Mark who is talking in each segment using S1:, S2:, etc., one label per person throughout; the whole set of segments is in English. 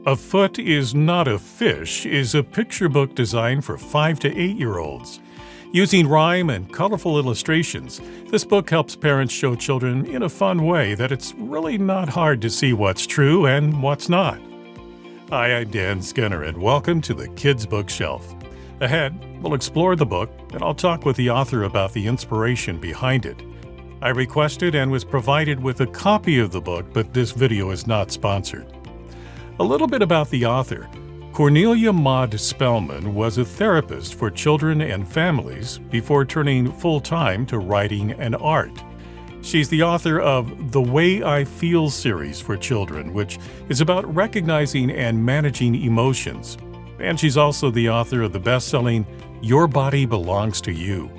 S1: A Foot is Not a Fish is a picture book designed for 5 to 8-year-olds. Using rhyme and colorful illustrations, this book helps parents show children in a fun way that it's really not hard to see what's true and what's not. Hi, I'm Dan Skinner, and welcome to the Kids Bookshelf. Ahead, we'll explore the book, and I'll talk with the author about the inspiration behind it. I requested and was provided with a copy of the book, but this video is not sponsored. A little bit about the author. Cornelia Maude Spellman was a therapist for children and families before turning full-time to writing and art. She's the author of The Way I Feel series for children, which is about recognizing and managing emotions. And she's also the author of the best-selling Your Body Belongs to You.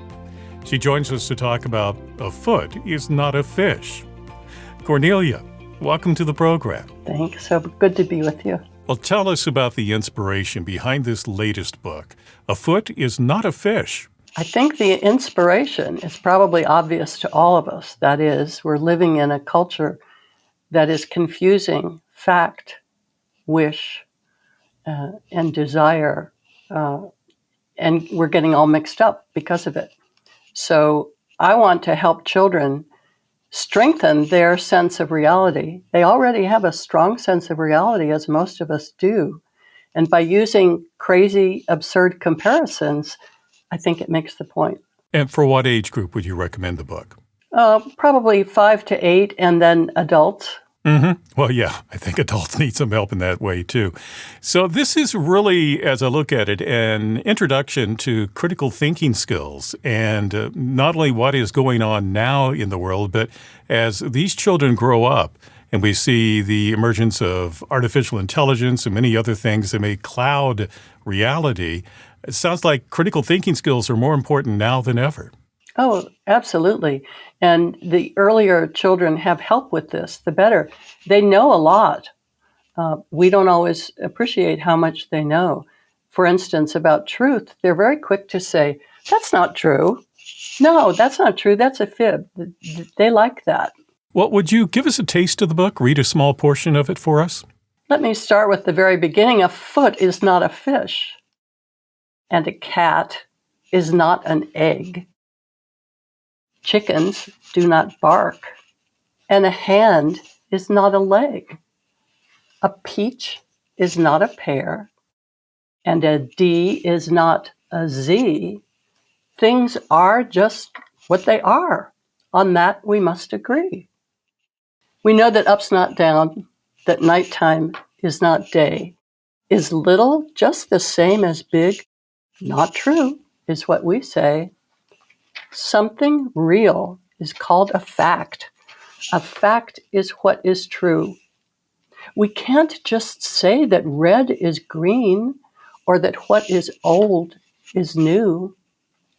S1: She joins us to talk about A Foot is Not a Fish. Cornelia, welcome to the program.
S2: Thanks. So good to be with you.
S1: Well, tell us about the inspiration behind this latest book, A Foot is Not a Fish.
S2: I think the inspiration is probably obvious to all of us. That is, we're living in a culture that is confusing fact, wish, and desire, and we're getting all mixed up because of it. So I want to help children strengthen their sense of reality. They already have a strong sense of reality, as most of us do. And by using crazy, absurd comparisons, I think it makes the point.
S1: And for what age group would you recommend the book?
S2: Probably 5 to 8, and then adults.
S1: Well, yeah, I think adults need some help in that way, too. So this is really, as I look at it, an introduction to critical thinking skills and not only what is going on now in the world, but as these children grow up and we see the emergence of artificial intelligence and many other things that may cloud reality, it sounds like critical thinking skills are more important now than ever.
S2: Oh, absolutely. And the earlier children have help with this, the better. They know a lot. We don't always appreciate how much they know. For instance, about truth, they're very quick to say, that's not true. No, that's not true. That's a fib. They like that.
S1: Well, would you give us a taste of the book? Read a small portion of it for us?
S2: Let me start with the very beginning. A foot is not a fish, and a cat is not an egg. Chickens do not bark, and a hand is not a leg. A peach is not a pear, and a D is not a Z. Things are just what they are. On that, we must agree. We know that up's not down, that nighttime is not day. Is little just the same as big? Not true, is what we say. Something real is called a fact. A fact is what is true. We can't just say that red is green or that what is old is new.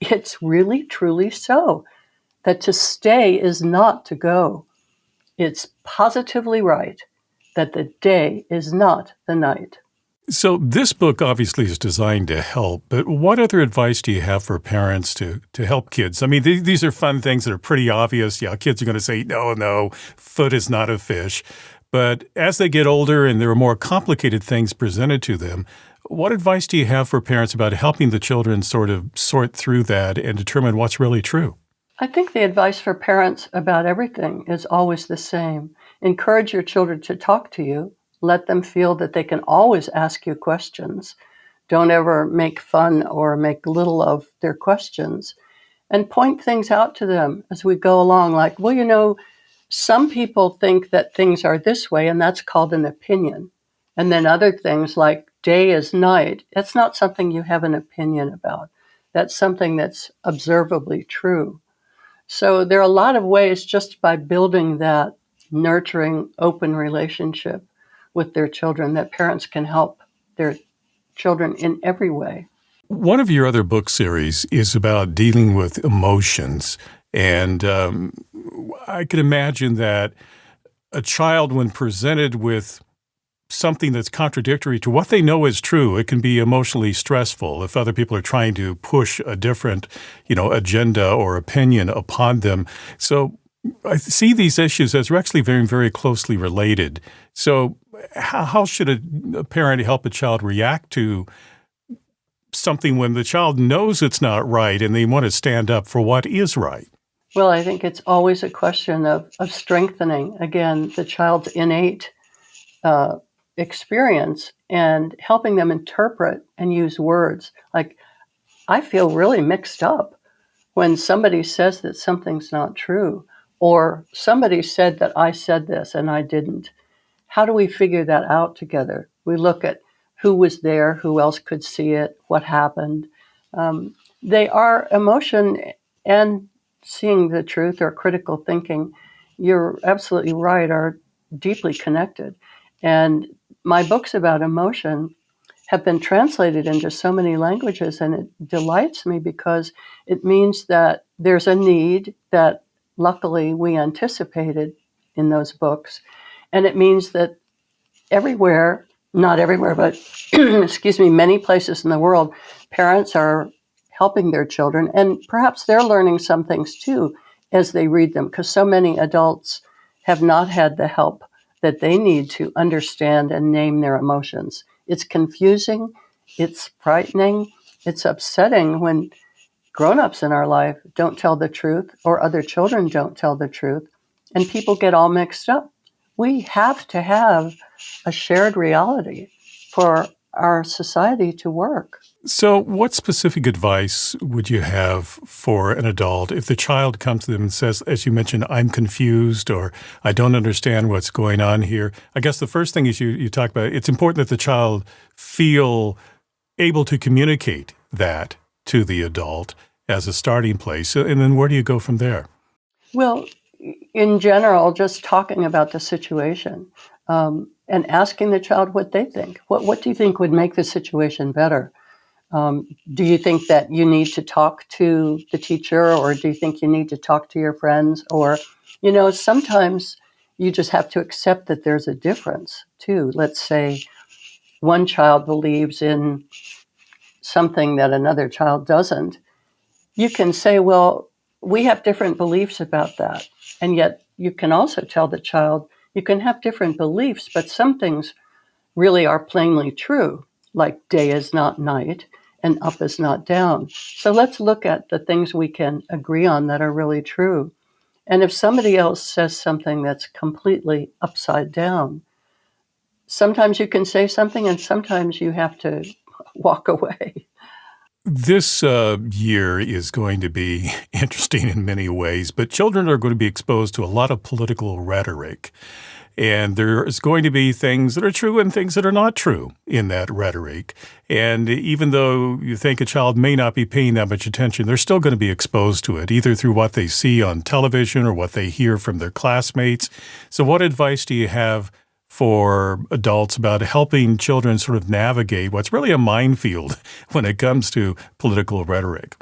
S2: It's really, truly so, that to stay is not to go. It's positively right that the day is not the night.
S1: So this book obviously is designed to help, but what other advice do you have for parents to help kids? I mean, these are fun things that are pretty obvious. Yeah, kids are going to say, no, foot is not a fish. But as they get older and there are more complicated things presented to them, what advice do you have for parents about helping the children sort of sort through that and determine what's really true?
S2: I think the advice for parents about everything is always the same. Encourage your children to talk to you. Let them feel that they can always ask you questions. Don't ever make fun or make little of their questions. And point things out to them as we go along, like, well, some people think that things are this way, and that's called an opinion. And then other things like day is night, that's not something you have an opinion about. That's something that's observably true. So there are a lot of ways just by building that nurturing, open relationship with their children that parents can help their children in every way.
S1: One of your other book series is about dealing with emotions. And I can imagine that a child, when presented with something that's contradictory to what they know is true, it can be emotionally stressful if other people are trying to push a different, agenda or opinion upon them. So I see these issues as actually very, very closely related. So how should a parent help a child react to something when the child knows it's not right and they want to stand up for what is right?
S2: Well, I think it's always a question of strengthening, again, the child's innate uh, experience and helping them interpret and use words. Like, I feel really mixed up when somebody says that something's not true, or somebody said that I said this and I didn't. How do we figure that out together? We look at who was there, who else could see it, what happened. They are emotion and seeing the truth or critical thinking. You're absolutely right, are deeply connected. And my books about emotion have been translated into so many languages, and it delights me because it means that there's a need that luckily we anticipated in those books. And it means that everywhere, not everywhere, but excuse me, many places in the world, parents are helping their children, and perhaps they're learning some things too as they read them, because so many adults have not had the help that they need to understand and name their emotions. It's confusing, it's frightening, it's upsetting when grown-ups in our life don't tell the truth or other children don't tell the truth, and people get all mixed up. We have to have a shared reality for our society to work.
S1: So, what specific advice would you have for an adult if the child comes to them and says, as you mentioned, I'm confused or I don't understand what's going on here? I guess the first thing is you talk about it's important that the child feel able to communicate that to the adult as a starting place. And then where do you go from there?
S2: Well, in general, just talking about the situation and asking the child what they think. What do you think would make the situation better? Do you think that you need to talk to the teacher, or do you think you need to talk to your friends? Or, sometimes you just have to accept that there's a difference too. Let's say one child believes in something that another child doesn't. You can say, well, we have different beliefs about that. And yet you can also tell the child, you can have different beliefs, but some things really are plainly true, like day is not night and up is not down. So let's look at the things we can agree on that are really true. And if somebody else says something that's completely upside down, sometimes you can say something and sometimes you have to walk away.
S1: This year is going to be interesting in many ways, but children are going to be exposed to a lot of political rhetoric. And there's going to be things that are true and things that are not true in that rhetoric. And even though you think a child may not be paying that much attention, they're still going to be exposed to it, either through what they see on television or what they hear from their classmates. So what advice do you have for adults about helping children sort of navigate what's really a minefield when it comes to political rhetoric?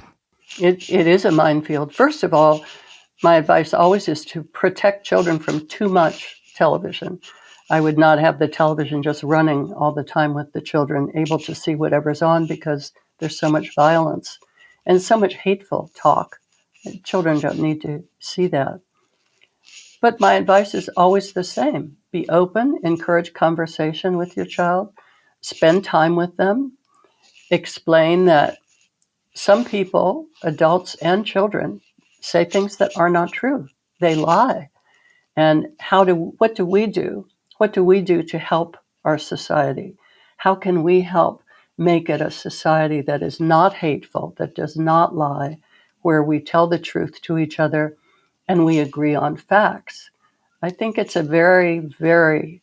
S2: It is a minefield. First of all, my advice always is to protect children from too much television. I would not have the television just running all the time with the children, able to see whatever's on, because there's so much violence and so much hateful talk. Children don't need to see that. But my advice is always the same. Be open, encourage conversation with your child, spend time with them, explain that some people, adults and children, say things that are not true. They lie. And what do we do? What do we do to help our society? How can we help make it a society that is not hateful, that does not lie, where we tell the truth to each other and we agree on facts? I think it's a very, very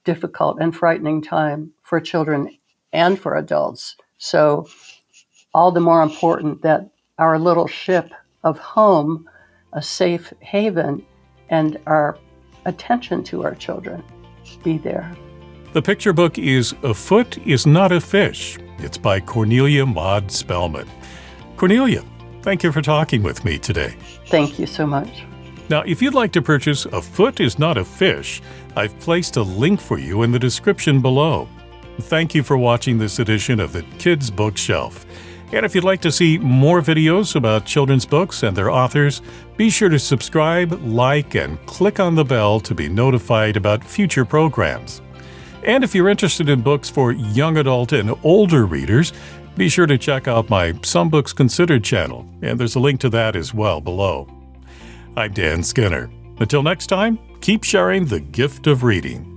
S2: difficult and frightening time for children and for adults. So all the more important that our little ship of home, a safe haven, and our attention to our children be there.
S1: The picture book is A Foot is Not a Fish. It's by Cornelia Maude Spellman. Cornelia, thank you for talking with me today.
S2: Thank you so much.
S1: Now, if you'd like to purchase A Foot is Not a Fish, I've placed a link for you in the description below. Thank you for watching this edition of the Kids Bookshelf. And if you'd like to see more videos about children's books and their authors, be sure to subscribe, like, and click on the bell to be notified about future programs. And if you're interested in books for young adult and older readers, be sure to check out my Some Books Considered channel, and there's a link to that as well below. I'm Dan Skinner. Until next time, keep sharing the gift of reading.